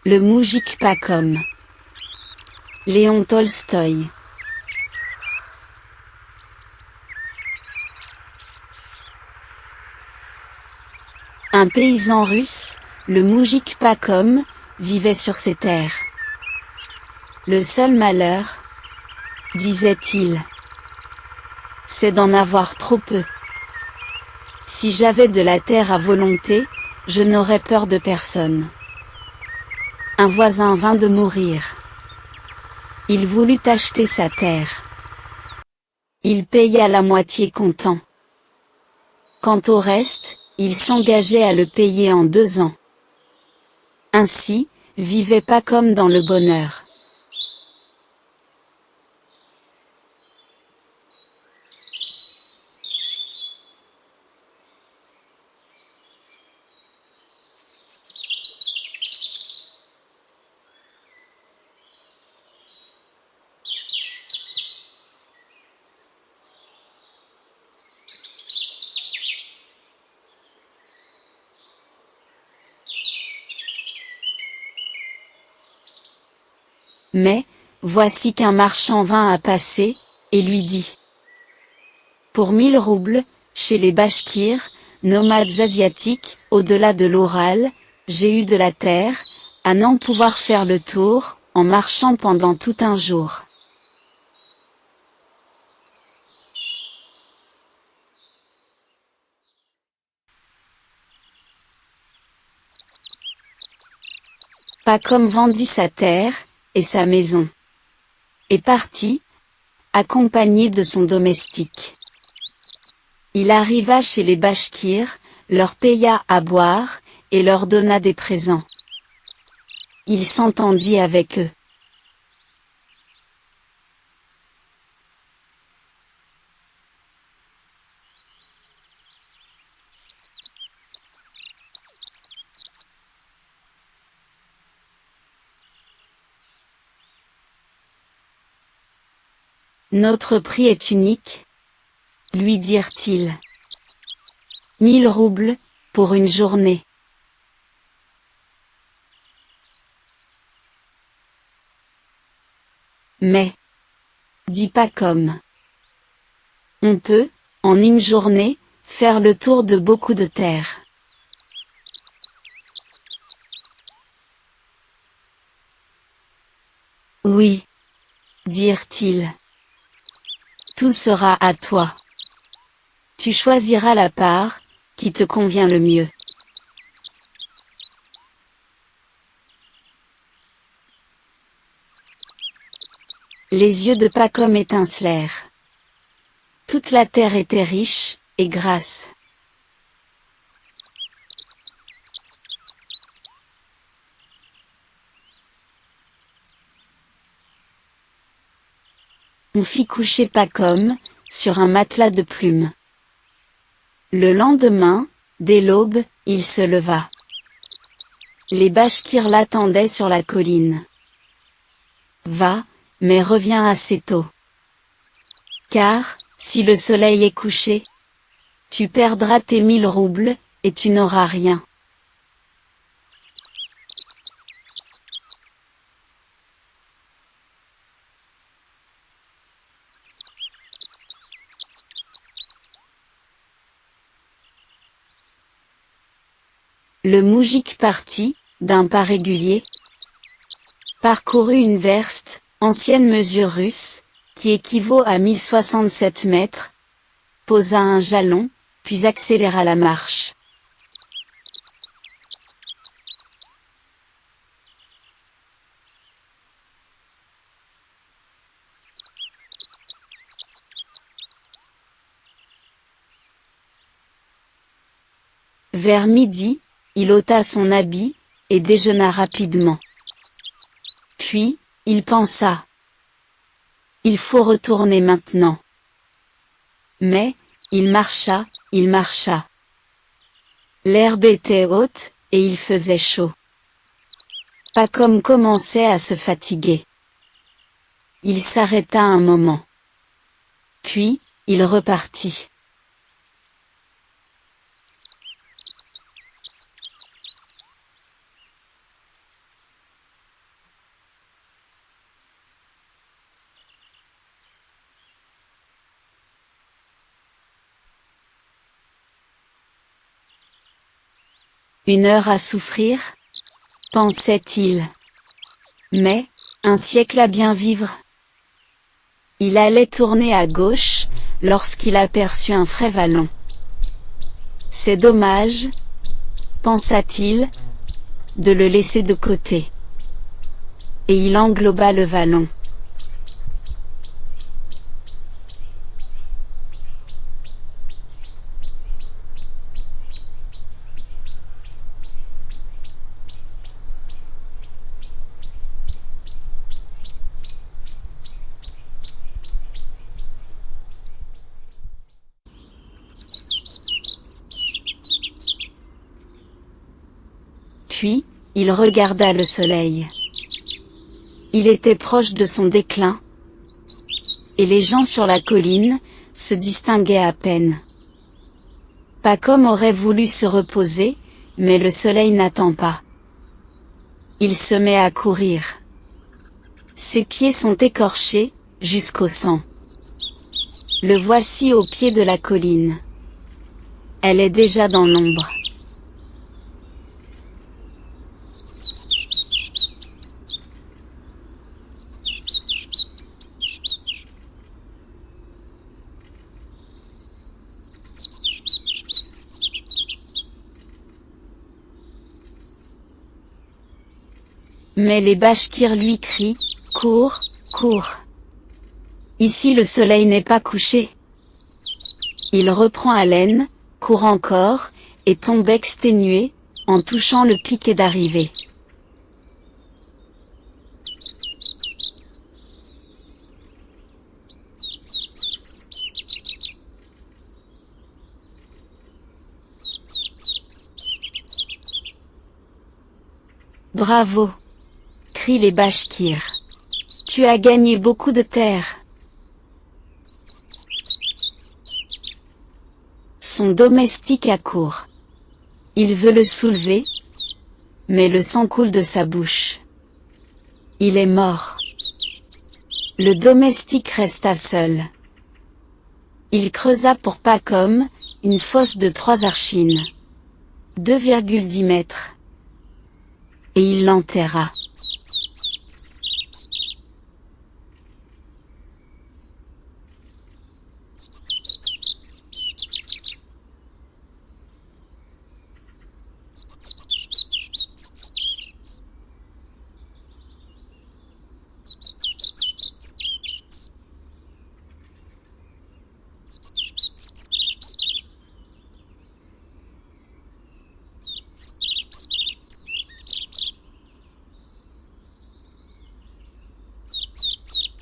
Le moujik pas comme. Léon Tolstoï. Un paysan russe, le moujik pas comme, vivait sur ces terres. Le seul malheur, disait-il, c'est d'en avoir trop peu. Si j'avais de la terre à volonté, je n'aurais peur de personne. Un voisin vint de mourir. Il voulut acheter sa terre. Il paya la moitié comptant. Quant au reste, il s'engageait à le payer en 2 ans. Ainsi, vivait pas comme dans le bonheur. Mais, voici qu'un marchand vint à passer, et lui dit: pour 1000 roubles, chez les Bachkirs, nomades asiatiques, au-delà de l'Oural, j'ai eu de la terre, à n'en pouvoir faire le tour, en marchant pendant tout un jour. Pas comme vendit sa terre, et sa maison. Et partit, accompagné de son domestique. Il arriva chez les Bachkirs, leur paya à boire, et leur donna des présents. Il s'entendit avec eux. Notre prix est unique, lui dirent-ils. 1000 roubles, pour une journée. Mais, dit pas comme. On peut, en une journée, faire le tour de beaucoup de terres. Oui, dirent-ils. Tout sera à toi. Tu choisiras la part, qui te convient le mieux. Les yeux de Pacom étincelèrent. Toute la terre était riche, et grasse. On fit coucher Pacom, sur un matelas de plumes. Le lendemain, dès l'aube, il se leva. Les Bachkirs l'attendaient sur la colline. Va, mais reviens assez tôt. Car, si le soleil est couché, tu perdras tes 1000 roubles, et tu n'auras rien. Le moujik partit, d'un pas régulier, parcourut une verste, ancienne mesure russe, qui équivaut à 1067 mètres, posa un jalon, puis accéléra la marche. Vers midi, il ôta son habit, et déjeuna rapidement. Puis, il pensa. Il faut retourner maintenant. Mais, il marcha, il marcha. L'herbe était haute, et il faisait chaud. Pacom commençait à se fatiguer. Il s'arrêta un moment. Puis, il repartit. Une heure à souffrir, pensait-il. Mais, un siècle à bien vivre. Il allait tourner à gauche, lorsqu'il aperçut un frais vallon. C'est dommage, pensa-t-il, de le laisser de côté. Et il engloba le vallon. Puis, il regarda le soleil. Il était proche de son déclin, et les gens sur la colline se distinguaient à peine. Pacom aurait voulu se reposer, mais le soleil n'attend pas. Il se met à courir. Ses pieds sont écorchés, jusqu'au sang. Le voici au pied de la colline. Elle est déjà dans l'ombre. Mais les Bachkirs lui crient, « Cours, cours !» Ici le soleil n'est pas couché. Il reprend haleine, court encore, et tombe exténué, en touchant le piquet d'arrivée. Bravo! Crient les Bachkirs. Tu as gagné beaucoup de terre. Son domestique accourt. Il veut le soulever, mais le sang coule de sa bouche. Il est mort. Le domestique resta seul. Il creusa pour Pacom une fosse de 3 archines, 2,10 mètres, et il l'enterra.